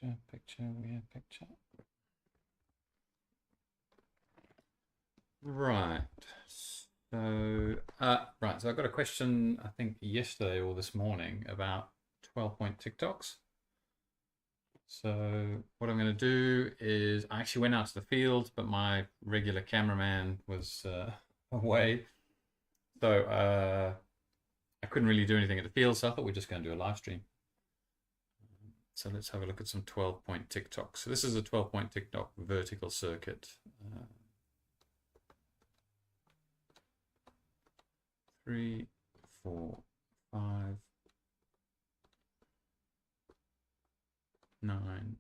Picture. Right. So I got a question, I think yesterday or this morning about 12-point TikToks. So what I'm going to do is I actually went out to the field, but my regular cameraman was away. So I couldn't really do anything at the field, so I thought we're just going to do a live stream. So let's have a look at some 12-point TikToks. So this is a 12-point TikTok vertical circuit. 3, 4, 5, 9,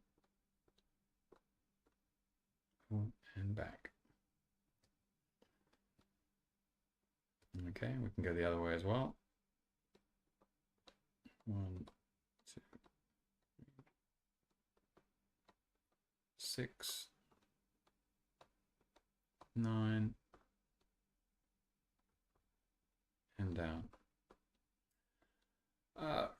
and back. Okay, we can go the other way as well. 1, 2, 3, 6, 9, and down.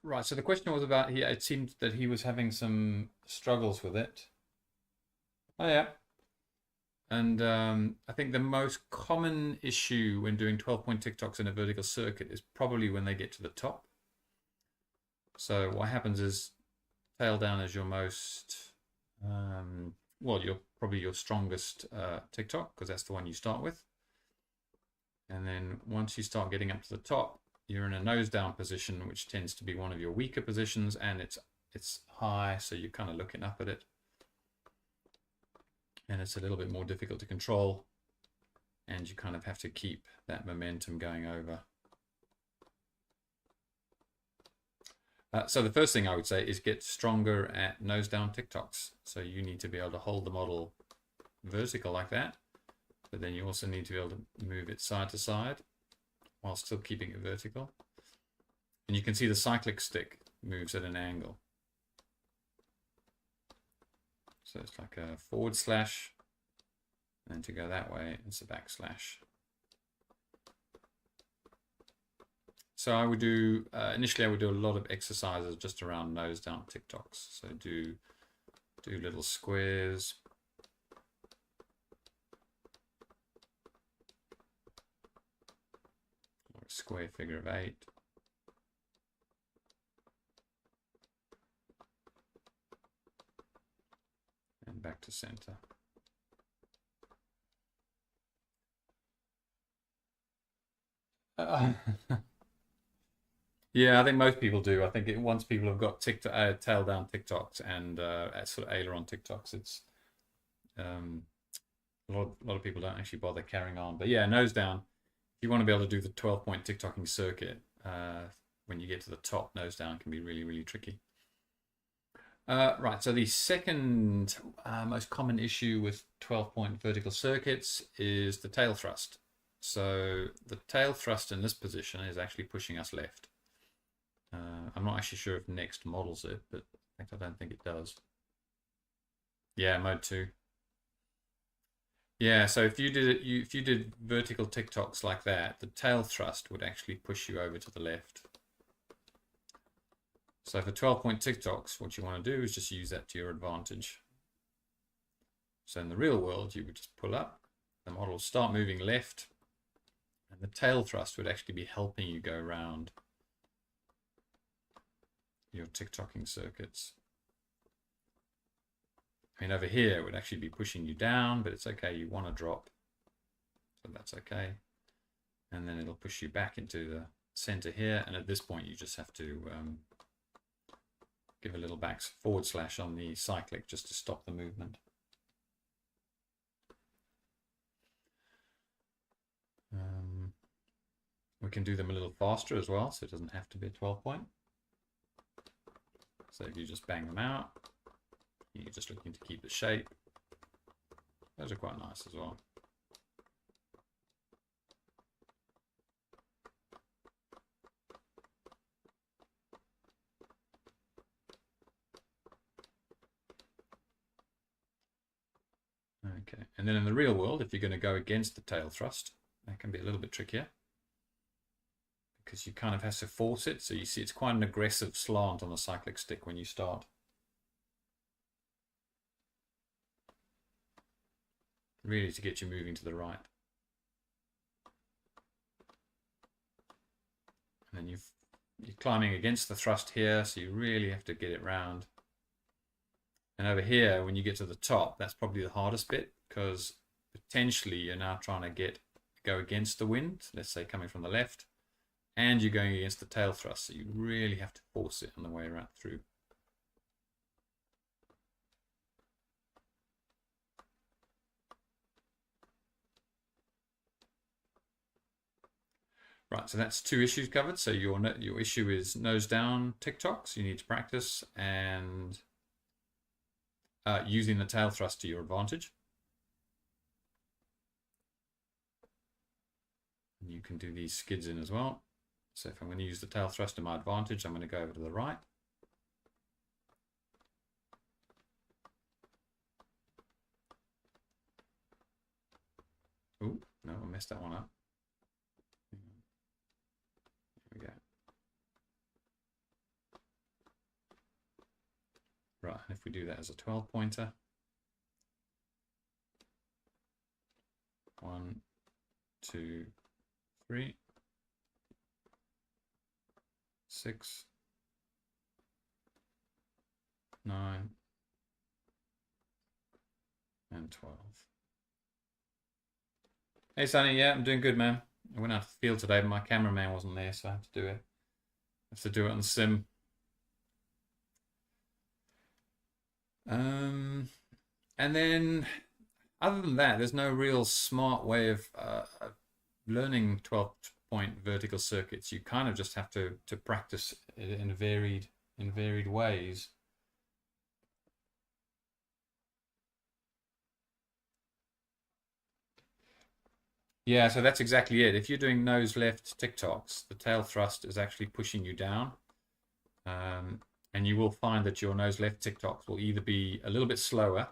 Right, so the question was about here. It seemed that he was having some struggles with it. Oh yeah. And I think the most common issue when doing 12-point TikToks in a vertical circuit is probably when they get to the top. So what happens is tail down is your most, well, probably your strongest TikTok, because that's the one you start with. And then once you start getting up to the top, you're in a nose down position, which tends to be one of your weaker positions, and it's high, so you're kind of looking up at it. And it's a little bit more difficult to control, and you kind of have to keep that momentum going over. So the first thing I would say is get stronger at nose down TikToks. So you need to be able to hold the model vertical like that, but then you also need to be able to move it side to side while still keeping it vertical. And you can see the cyclic stick moves at an angle. So it's like a forward slash, and then to go that way, it's a backslash. So I would do, initially I would do a lot of exercises just around nose down TikToks. So do little squares. Or a square figure of 8. And back to center. Yeah, I think most people do. I think once people have got tail down TikToks and sort of aileron TikToks, it's a lot of people don't actually bother carrying on. But yeah, nose down. If you want to be able to do the 12-point TikToking circuit, when you get to the top, nose down can be really, really tricky. Right, so the second most common issue with 12-point vertical circuits is the tail thrust. So the tail thrust in this position is actually pushing us left. I'm not actually sure if Next models it, but in fact, I don't think it does. Yeah, mode 2. Yeah, so if you did vertical TikToks like that, the tail thrust would actually push you over to the left. So for 12-point TikToks, what you want to do is just use that to your advantage. So in the real world, you would just pull up, the model will start moving left, and the tail thrust would actually be helping you go around your TikToking circuits. I mean, over here, it would actually be pushing you down, but it's okay. You want to drop, so that's okay. And then it'll push you back into the center here. And at this point, you just have to give a little forward slash on the cyclic just to stop the movement. We can do them a little faster as well, so it doesn't have to be a 12-point. So if you just bang them out, you're just looking to keep the shape. Those are quite nice as well. Okay, and then in the real world, if you're going to go against the tail thrust, that can be a little bit trickier because you kind of have to force it. So you see it's quite an aggressive slant on the cyclic stick when you start. really to get you moving to the right. And then you're climbing against the thrust here, so you really have to get it round. And over here, when you get to the top, that's probably the hardest bit, because potentially you're now trying to go against the wind, let's say coming from the left, and you're going against the tail thrust, so you really have to force it on the way right through. Right, so that's 2 issues covered. So your issue is nose down Tictocs. You need to practice and using the tail thrust to your advantage. And you can do these skids in as well. So if I'm going to use the tail thrust to my advantage, I'm going to go over to the right. Oh, no, I messed that one up. Here we go. Right, and if we do that as a 12 pointer. 1, 2, 3, 6, 9, and 12. Hey Sonny, yeah, I'm doing good, man. I went out to the field today, but my cameraman wasn't there, so I have to do it. I have to do it on the sim. And then, other than that, there's no real smart way of learning 12-point vertical circuits. You kind of just have to practice it in varied ways. Yeah, so that's exactly it. If you're doing nose left Tictocs, the tail thrust is actually pushing you down. And you will find that your nose left Tictocs will either be a little bit slower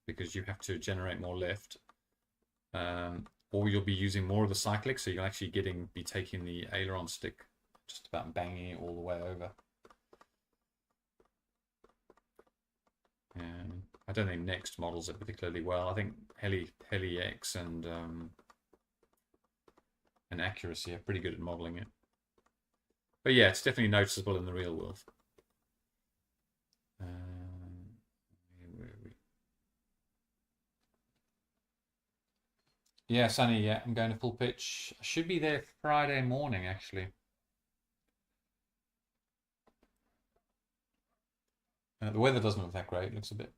because you have to generate more lift, or you'll be using more of the cyclic, so you'll actually be taking the aileron stick, just about banging it all the way over. And I don't think Next models it particularly well. I think Heli X and Accuracy are pretty good at modeling it. But yeah, it's definitely noticeable in the real world. Where are we? Yeah, Sunny, yeah, I'm going to full pitch. I should be there Friday morning, actually. The weather doesn't look that great. It looks a bit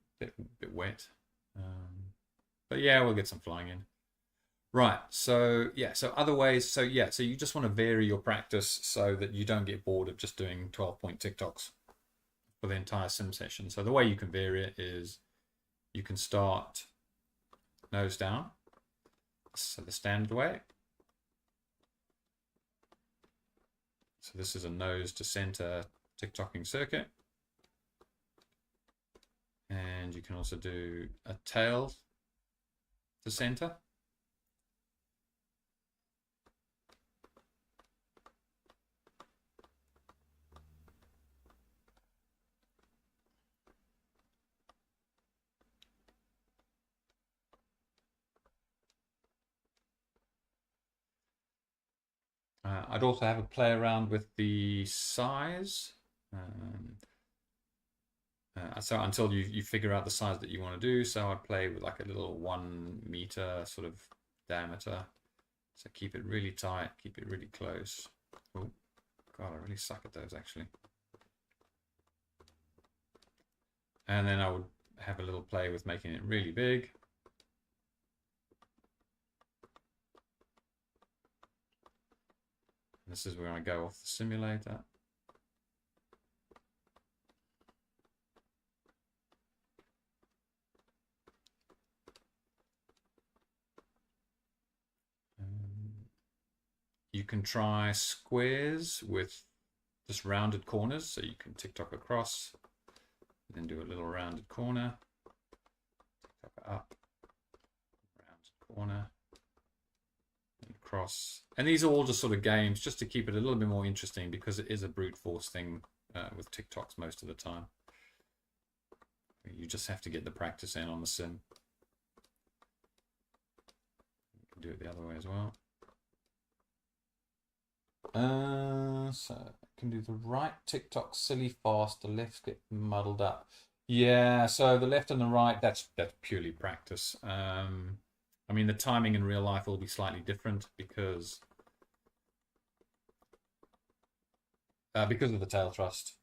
wet. But yeah, we'll get some flying in. Right, so yeah, so other ways, so yeah, so you just want to vary your practice so that you don't get bored of just doing 12-point Tictocs for the entire sim session. So the way you can vary it is you can start nose down, so the standard way. So this is a nose to center Tictocking circuit. And you can also do a tail to center. I'd also have a play around with the size. So until you figure out the size that you want to do, so I'd play with like a little 1 meter sort of diameter. So keep it really tight, keep it really close. Oh, God, I really suck at those actually. And then I would have a little play with making it really big. This is where I go off the simulator. You can try squares with just rounded corners, so you can Tictoc across, then do a little rounded corner, Tictoc up, rounded corner, and across. And these are all just sort of games just to keep it a little bit more interesting, because it is a brute force thing with Tictocs most of the time. You just have to get the practice in on the sim. do it the other way as well. So I can do the right Tictoc silly fast, the left get muddled up. Yeah, so the left and the right, that's purely practice. I mean, the timing in real life will be slightly different because of the tail thrust.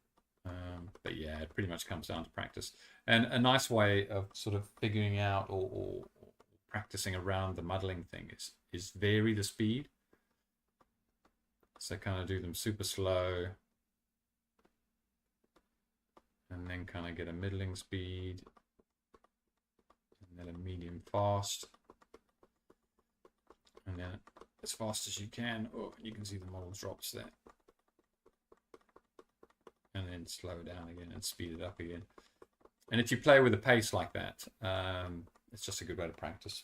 But yeah, it pretty much comes down to practice. And a nice way of sort of figuring out or practicing around the muddling thing is vary the speed. So kind of do them super slow and then kind of get a middling speed and then a medium fast and then as fast as you can. Oh, you can see the model drops there. And then slow down again and speed it up again. And if you play with a pace like that, it's just a good way to practice.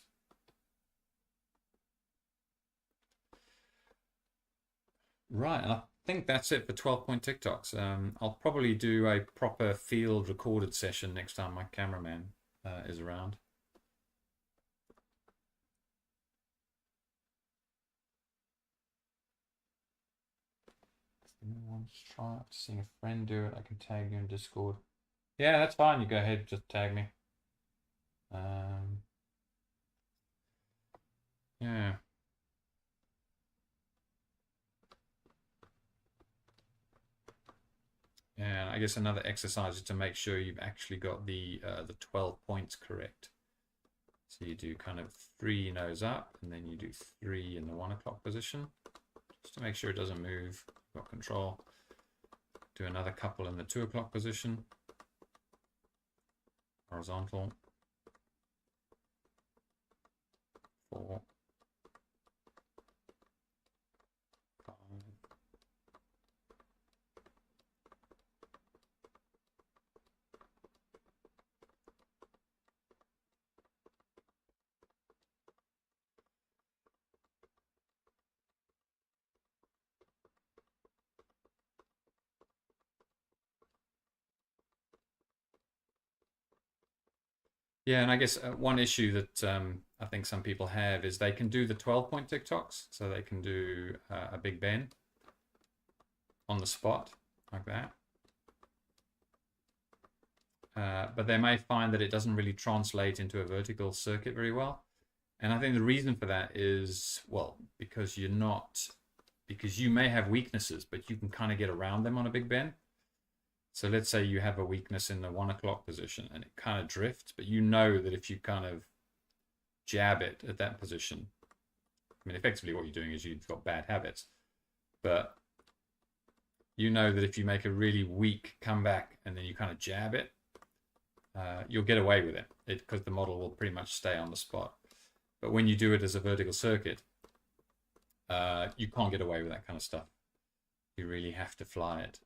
Right, and I think that's it for 12-point Tictocs. I'll probably do a proper field recorded session next time my cameraman is around. Anyone's try seeing a friend do it, I can tag you in Discord. Yeah, that's fine. You go ahead, just tag me. Yeah. And I guess another exercise is to make sure you've actually got the 12 points correct. So you do kind of 3 nose up, and then you do 3 in the 1 o'clock position, just to make sure it doesn't move. Got control. Do another couple in the 2 o'clock position, horizontal. 4, 5. Yeah, and I guess one issue that I think some people have is they can do the 12-point Tictocs, so they can do a big bend on the spot like that. But they may find that it doesn't really translate into a vertical circuit very well. And I think the reason for that is, well, because you may have weaknesses, but you can kind of get around them on a big bend. So let's say you have a weakness in the 1 o'clock position and it kind of drifts, but you know that if you kind of jab it at that position, I mean, effectively what you're doing is you've got bad habits, but you know that if you make a really weak comeback and then you kind of jab it, you'll get away with it because the model will pretty much stay on the spot. But when you do it as a vertical circuit, you can't get away with that kind of stuff. You really have to fly it.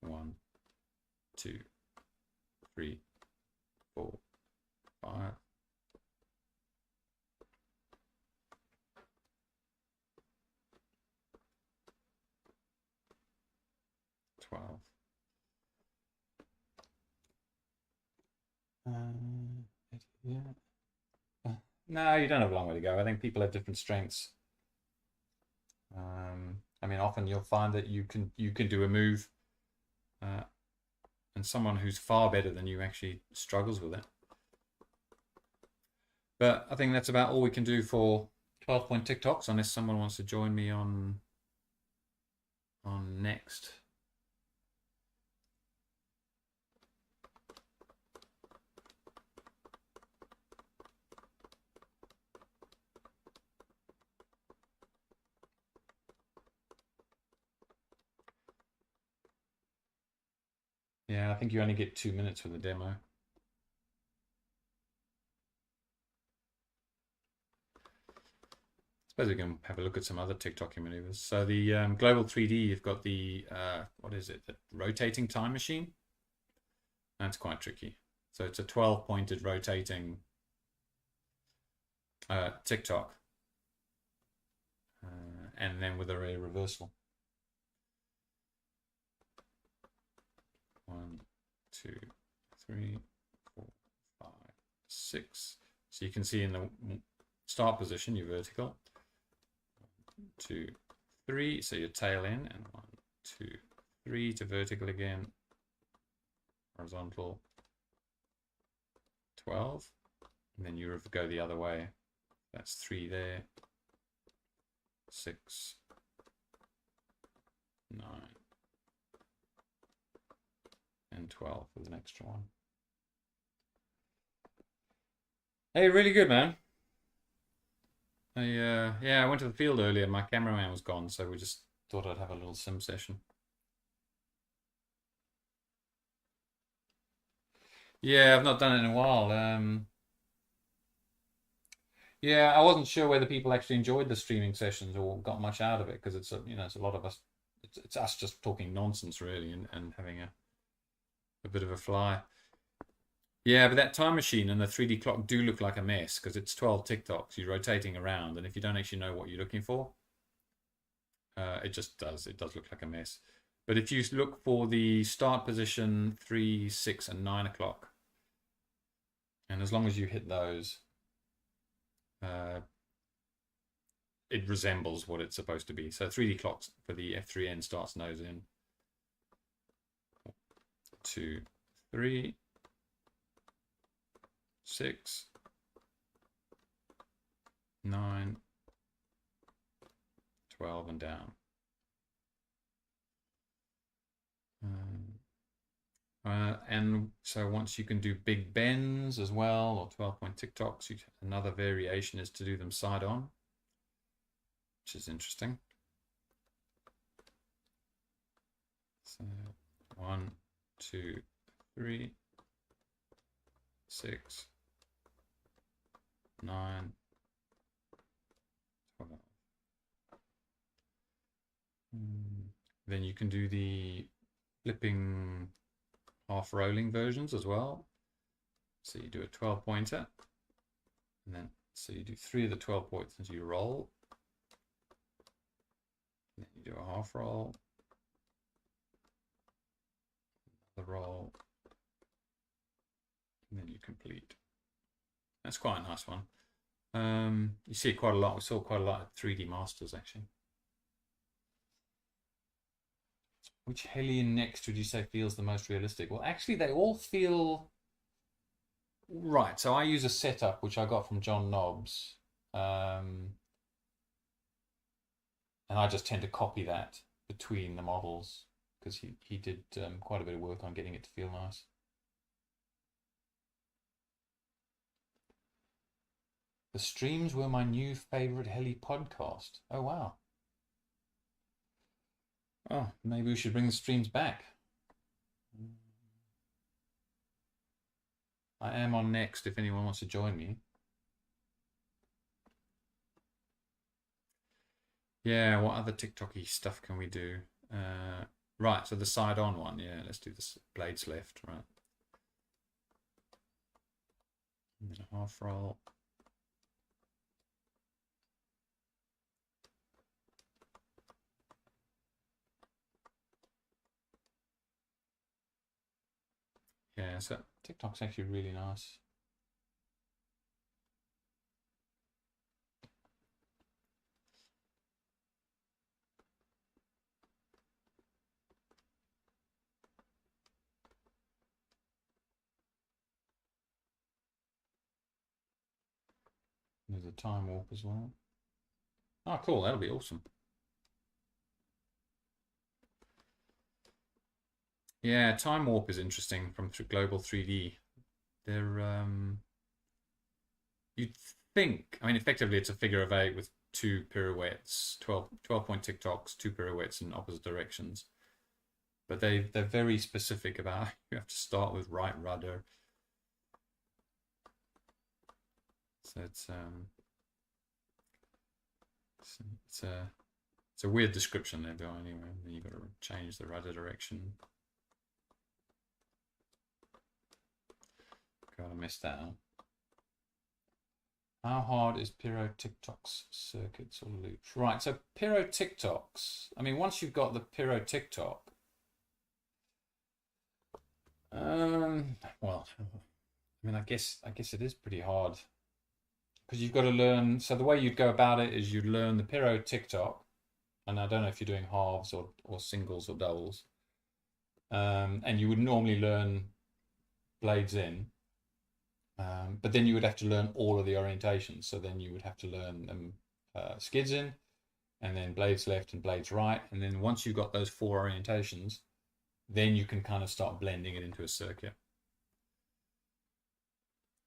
1, 2, 3, 4, 5. 12. Yeah. No, you don't have a long way to go. I think people have different strengths. I mean, often you'll find that you can do a move, and someone who's far better than you actually struggles with it. But I think that's about all we can do for 12-point Tictocs, unless someone wants to join me on next. Yeah, I think you only get 2 minutes for the demo. I suppose we can have a look at some other TikToking maneuvers. So the Global 3D, you've got the, what is it, the rotating time machine. That's quite tricky. So it's a 12-pointed rotating Tictoc. And then with a reversal. 1, 2, 3, 4, 5, 6. So you can see in the start position, your vertical. 2, 3, so your tail in, and 1, 2, 3 to vertical again, horizontal, 12, and then you go the other way. That's 3 there, 6, 9, and 12 with an extra one. Hey, really good, man. I went to the field earlier. My cameraman was gone, so we just thought I'd have a little sim session. Yeah, I've not done it in a while. Yeah, I wasn't sure whether people actually enjoyed the streaming sessions or got much out of it because it's it's a lot of us. It's us just talking nonsense really and having a bit of a fly. Yeah, but that time machine and the 3D clock do look like a mess because it's 12 Tictocs. You're rotating around, and if you don't actually know what you're looking for, it just does. It does look like a mess. But if you look for the start position 3, 6, and 9 o'clock, and as long as you hit those, it resembles what it's supposed to be. So 3D clocks for the F3N starts nose in. 2, 3, 6, 9, 12, and down. And so once you can do big bends as well, or 12-point Tictocs, another variation is to do them side on, which is interesting. So 1, 2, 3, 6, 9, 12. Then you can do the flipping half rolling versions as well. So you do a 12 pointer, and then so you do 3 of the 12 points as you roll. And then you do a half roll, the roll, and then you complete. That's quite a nice one. You see it quite a lot. We saw quite a lot at 3D Masters actually. Which Hellion next would you say feels the most realistic? Well, actually, they all feel right. So I use a setup which I got from John Nobbs, and I just tend to copy that between the models because he did quite a bit of work on getting it to feel nice. The streams were my new favorite Heli podcast. Oh wow. Oh, maybe we should bring the streams back. I am on next if anyone wants to join me. Yeah, what other TikTok-y stuff can we do? Right, so the side-on one. Yeah, let's do this blades left, right. And then a half roll. Yeah, so TikTok's actually really nice. There's a time warp as well. Oh, cool. That'll be awesome. Yeah, time warp is interesting from Global 3D. They're you'd think, I mean, effectively it's a figure of 8 with 2 pirouettes, 12-point Tictocs, 2 pirouettes in opposite directions. But they're very specific about you have to start with right rudder. So it's a weird description there, though. Anyway, then you've got to change the rudder direction. God, I missed that out. How hard is Pyro Tictocs circuits or loops? Right, so Pyro Tictocs. I mean, once you've got the Pyro Tictoc, well, I mean, I guess it is pretty hard because you've got to learn. So the way you'd go about it is you'd learn the Piro Tictoc, and I don't know if you're doing halves or singles or doubles, and you would normally learn blades in, but then you would have to learn all of the orientations. So then you would have to learn skids in, and then blades left and blades right, and then once you've got those four orientations, then you can kind of start blending it into a circuit.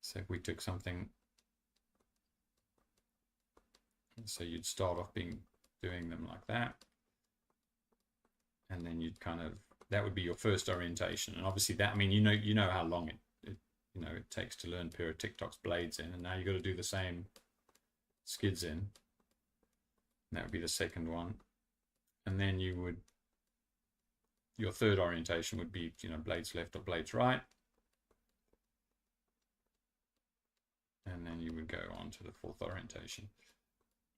So if we took something, so you'd start off doing them like that, and then you'd kind of, that would be your first orientation. And obviously that, I mean, you know how long it takes to learn Piro Tictoc's blades in, and now you've got to do the same skids in. And that would be the second one. And then your third orientation would be, blades left or blades right. And then you would go on to the fourth orientation.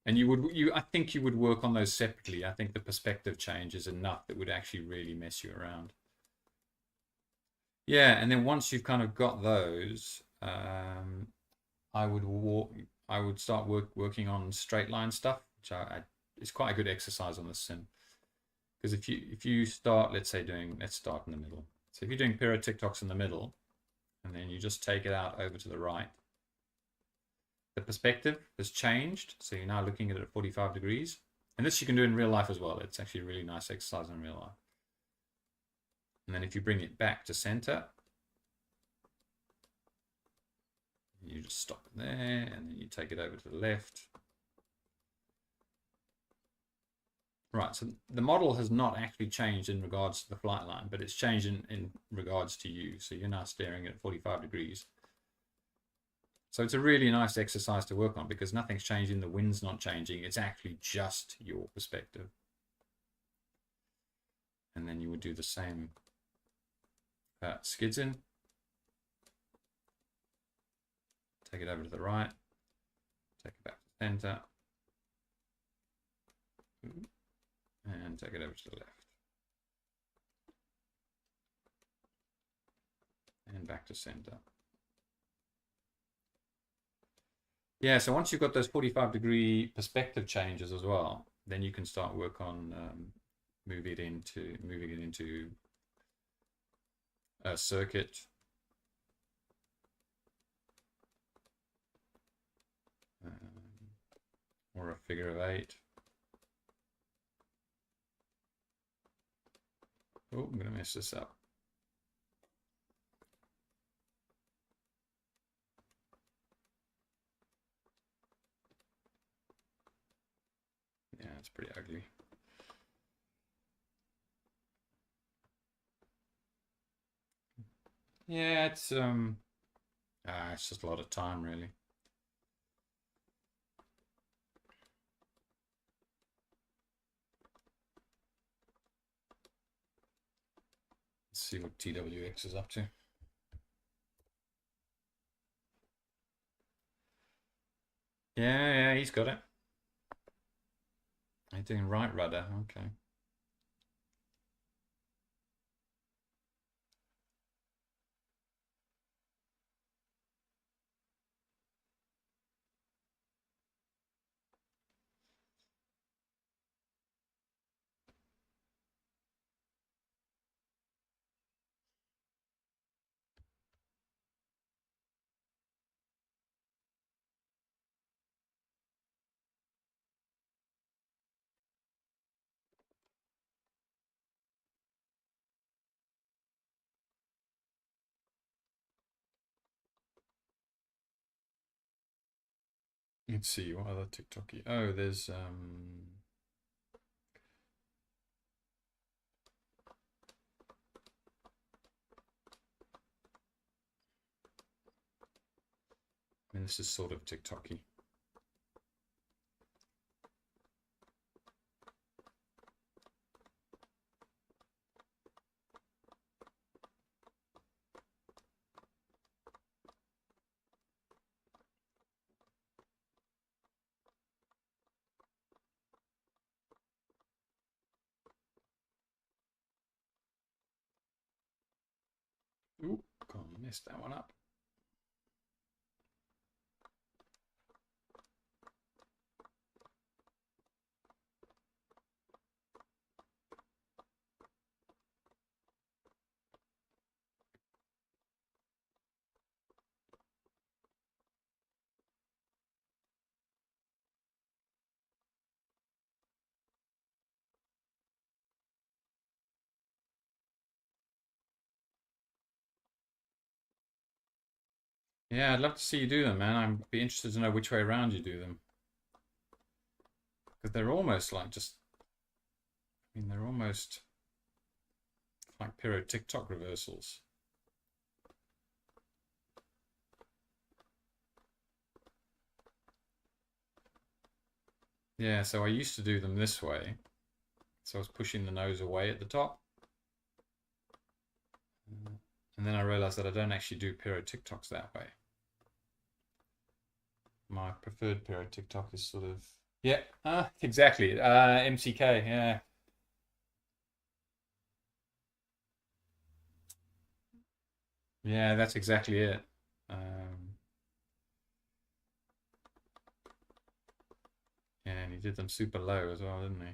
And I think you would work on those separately. I think the perspective change is enough that would actually really mess you around. Yeah, and then once you've kind of got those, I would start working on straight line stuff, which is quite a good exercise on the sim. Because if you start, let's start in the middle. So if you're doing Piro Tictocs in the middle, and then you just take it out over to the right, the perspective has changed. So you're now looking at it at 45 degrees. And this you can do in real life as well. It's actually a really nice exercise in real life. And then if you bring it back to center, you just stop it there, and then you take it over to the left. Right, so the model has not actually changed in regards to the flight line, but it's changed in regards to you. So you're now staring at 45 degrees. So it's a really nice exercise to work on because nothing's changing, the wind's not changing, it's actually just your perspective. And then you would do the same skids in. Take it over to the right, take it back to center, and take it over to the left. And back to center. Yeah, so once you've got those 45-degree perspective changes as well, then you can start work on moving it into a circuit. Or a figure of 8. Oh, I'm going to mess this up. Yeah, it's pretty ugly. Yeah, it's just a lot of time, really. Let's see what TWX is up to. Yeah, he's got it. He's doing right rudder, okay. Let's see, what other TikTok? Oh, there's I mean, this is sort of TikTok-y. Ooh, God, I messed that one up. Yeah, I'd love to see you do them, man. I'd be interested to know which way around you do them. Because they're almost like just, I mean, they're almost like Piro Tictoc reversals. Yeah, so I used to do them this way. So I was pushing the nose away at the top. And then I realized that I don't actually do Piro Tictocs that way. My preferred Piro Tictoc is sort of, yeah, exactly. MCK, yeah. Yeah, that's exactly it. Yeah, and he did them super low as well, didn't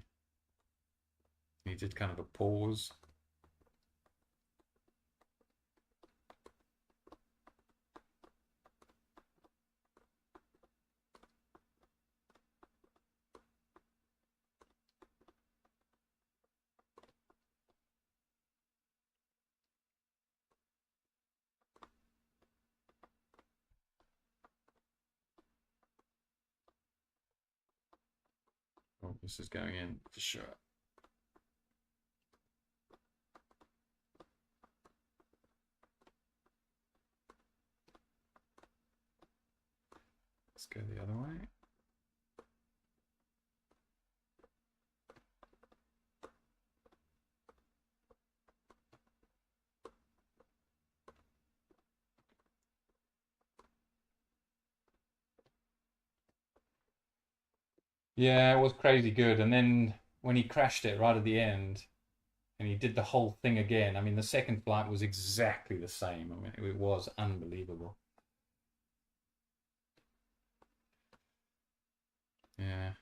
he? He did kind of a pause. Oh, this is going in for sure. Let's go the other way. Yeah, it was crazy good. And then when he crashed it right at the end and he did the whole thing again, I mean, the second flight was exactly the same. I mean, it was unbelievable. Yeah.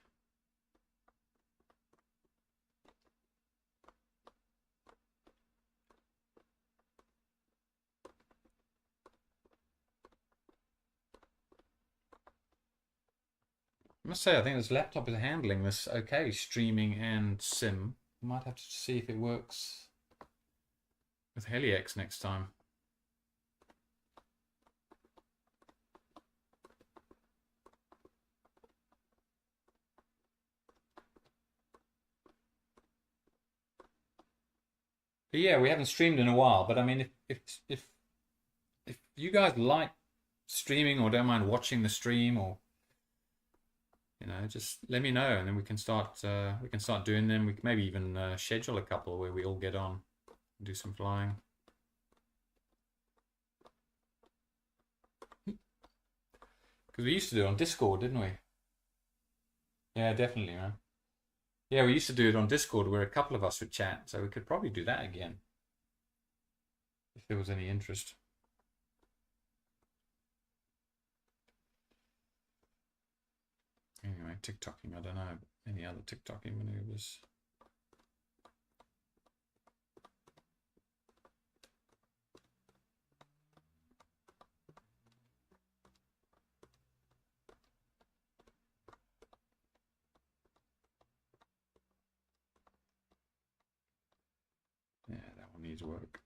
I must say, I think this laptop is handling this okay, streaming and sim. Might have to see if it works with HeliX next time. But yeah, we haven't streamed in a while. But I mean, if you guys like streaming or don't mind watching the stream, or just let me know, and then we can start doing them. We can maybe even schedule a couple where we all get on and do some flying. Because we used to do it on Discord, didn't we? Yeah, definitely, man. Yeah, we used to do it on Discord where a couple of us would chat, so we could probably do that again if there was any interest. Anyway, TikToking, I don't know any other TikToking maneuvers. Yeah, that one needs work.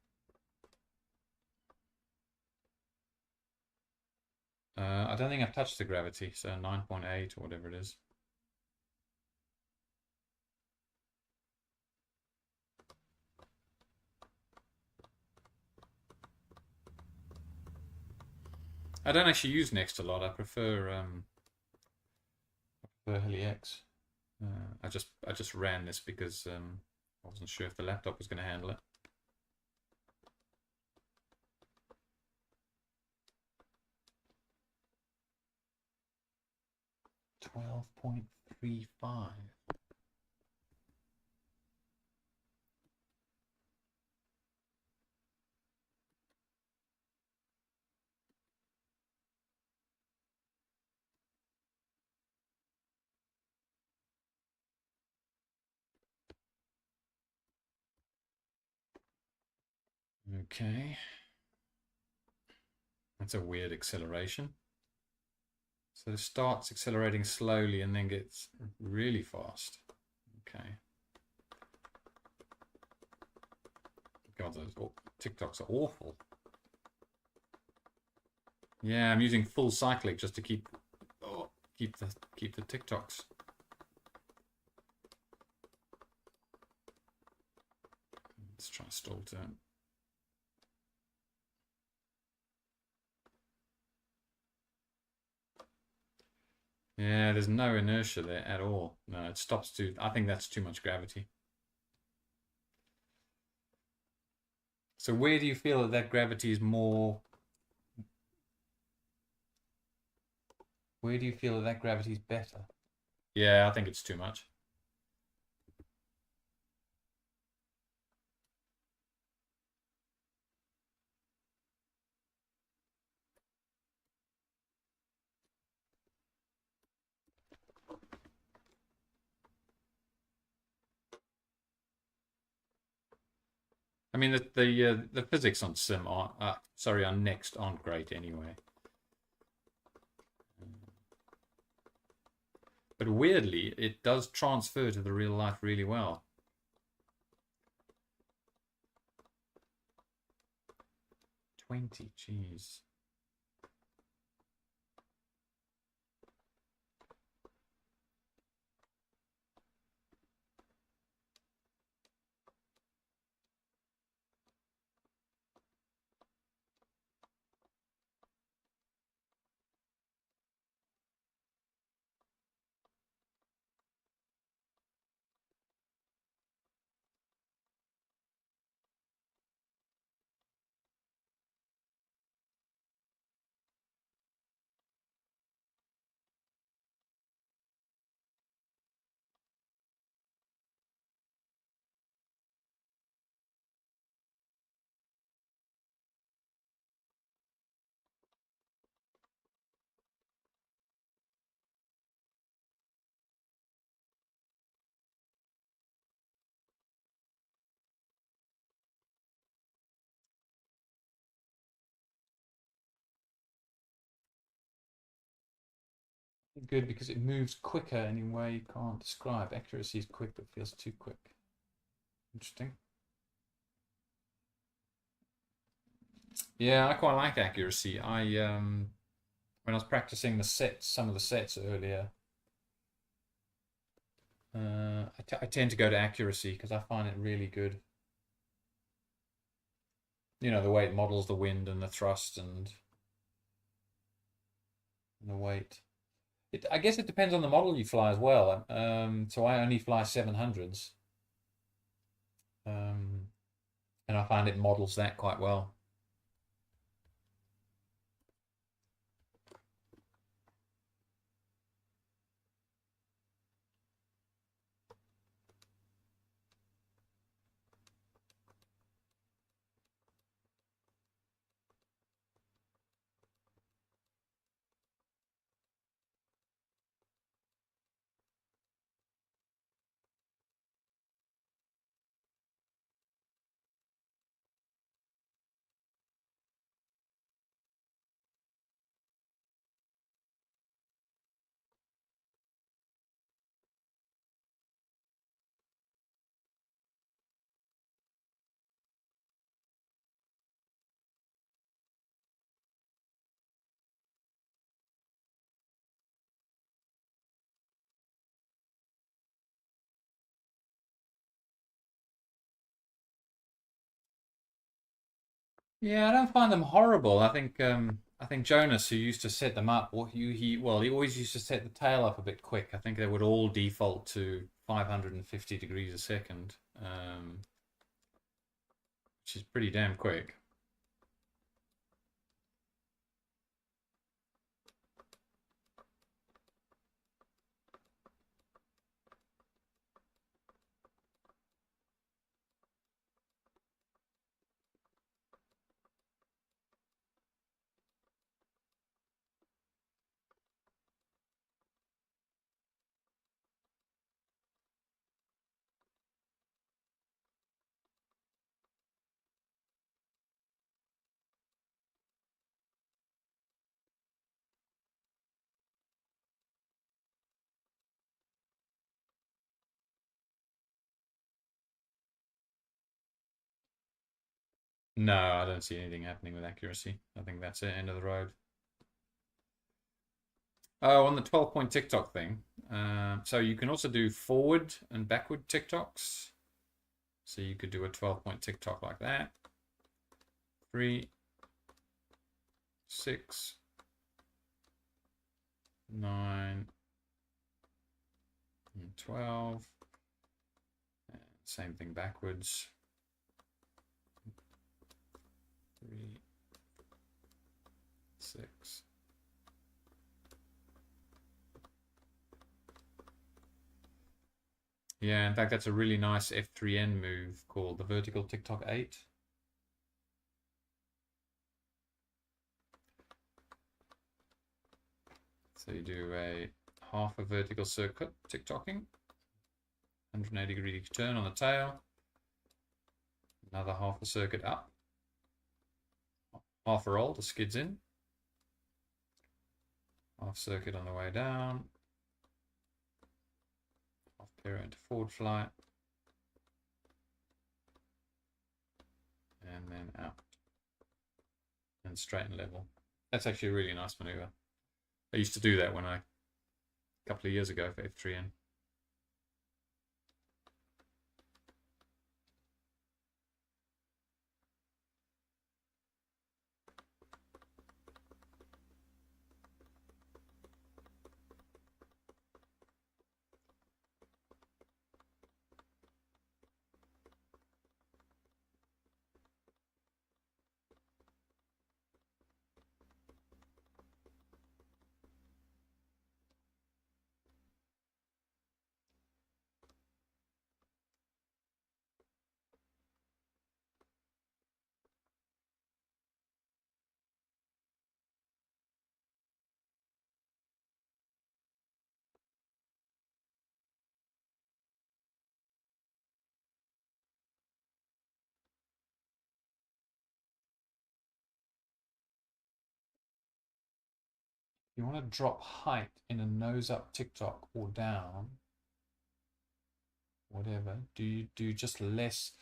I don't think I've touched the gravity, so 9.8 or whatever it is. I don't actually use Next a lot. I prefer HeliX. I just ran this because I wasn't sure if the laptop was going to handle it. 12.35. Okay. That's a weird acceleration. So it starts accelerating slowly and then gets really fast. Okay. God, those TikToks are awful. Yeah, I'm using full cyclic just to keep the Tictocs. Let's try stall turn. Yeah, there's no inertia there at all. No, it stops too. I think that's too much gravity. So where do you feel that that gravity is more? Where do you feel that that gravity is better? Yeah, I think it's too much. I mean, the physics on sim are sorry on next aren't great anyway. But weirdly, it does transfer to the real life really well. 20, jeez. Good because it moves quicker in a way you can't describe. Accuracy is quick but feels too quick. Interesting. Yeah, I quite like accuracy. I when I was practicing the sets, some of the sets earlier, I tend to go to accuracy because I find it really good. You know, the way it models the wind and the thrust and the weight. I guess it depends on the model you fly as well. So I only fly 700s, um, and I find it models that quite well. Yeah, I don't find them horrible. I think Jonas, who used to set them up, he always used to set the tail up a bit quick. I think they would all default to 550 degrees a second, which is pretty damn quick. No, I don't see anything happening with accuracy. I think that's it, end of the road. Oh, on the 12-point Tictoc thing. So you can also do forward and backward Tictocs. So you could do a 12-point Tictoc like that. 3, 6, 9, and 12. And same thing backwards. 3, 6. Yeah, in fact, that's a really nice F3N move called the vertical Tictoc 8. So you do a half a vertical circuit Tictocking, 180-degree turn on the tail, another half a circuit up, half a roll to skids in, half circuit on the way down, half pirouette into forward flight, and then out and straight and level. That's actually a really nice maneuver. I used to do that a couple of years ago for F3N. You want to drop height in a nose up Tictoc or down, whatever. Do you do just less?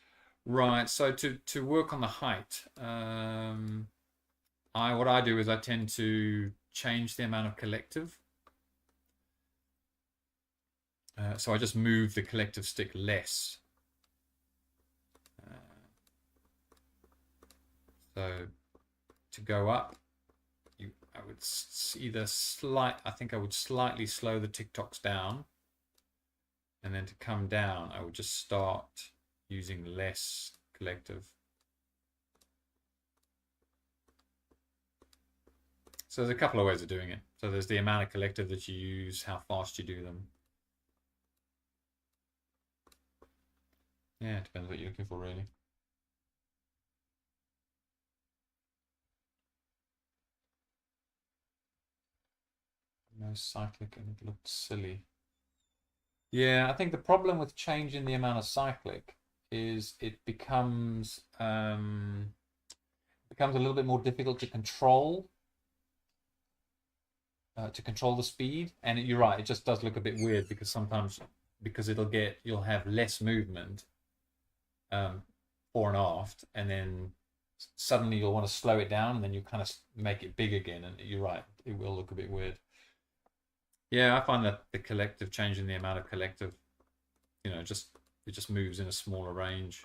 Right. So to work on the height, what I do is I tend to change the amount of collective. So I just move the collective stick less. So to go up, I would I think I would slightly slow the Tictocs down, and then to come down, I would just start using less collective. So there's a couple of ways of doing it. So there's the amount of collective that you use, how fast you do them. Yeah, it depends what you're looking for, really. No cyclic, and it looked silly. Yeah, I think the problem with changing the amount of cyclic is it becomes a little bit more difficult to control the speed. And you're right, it just does look a bit weird because sometimes you'll have less movement fore and aft, and then suddenly you'll want to slow it down, and then you kind of make it big again. And you're right, it will look a bit weird. Yeah, I find that the collective, changing the amount of collective, it just moves in a smaller range.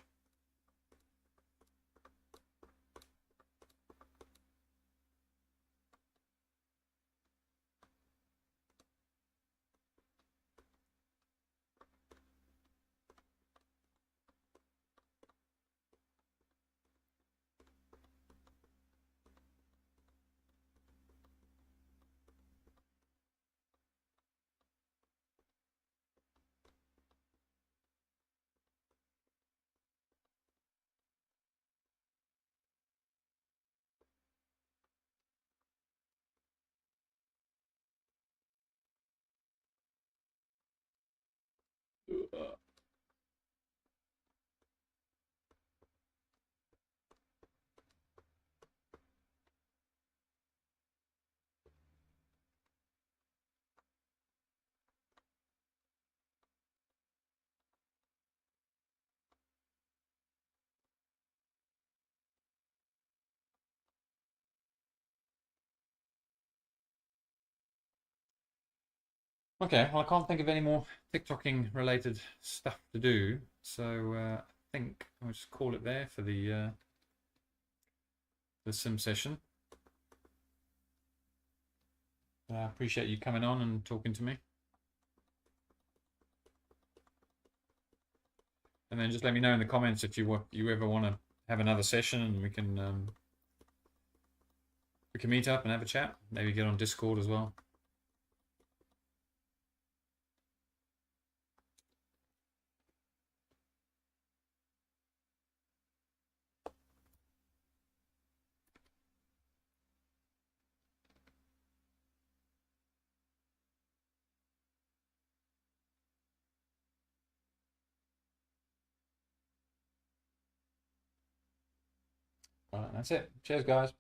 Okay, well, I can't think of any more TikToking related stuff to do, so I think I'll just call it there for the sim session. I appreciate you coming on and talking to me. And then just let me know in the comments if you ever want to have another session, and we can meet up and have a chat. Maybe get on Discord as well. All right, that's it. Cheers, guys.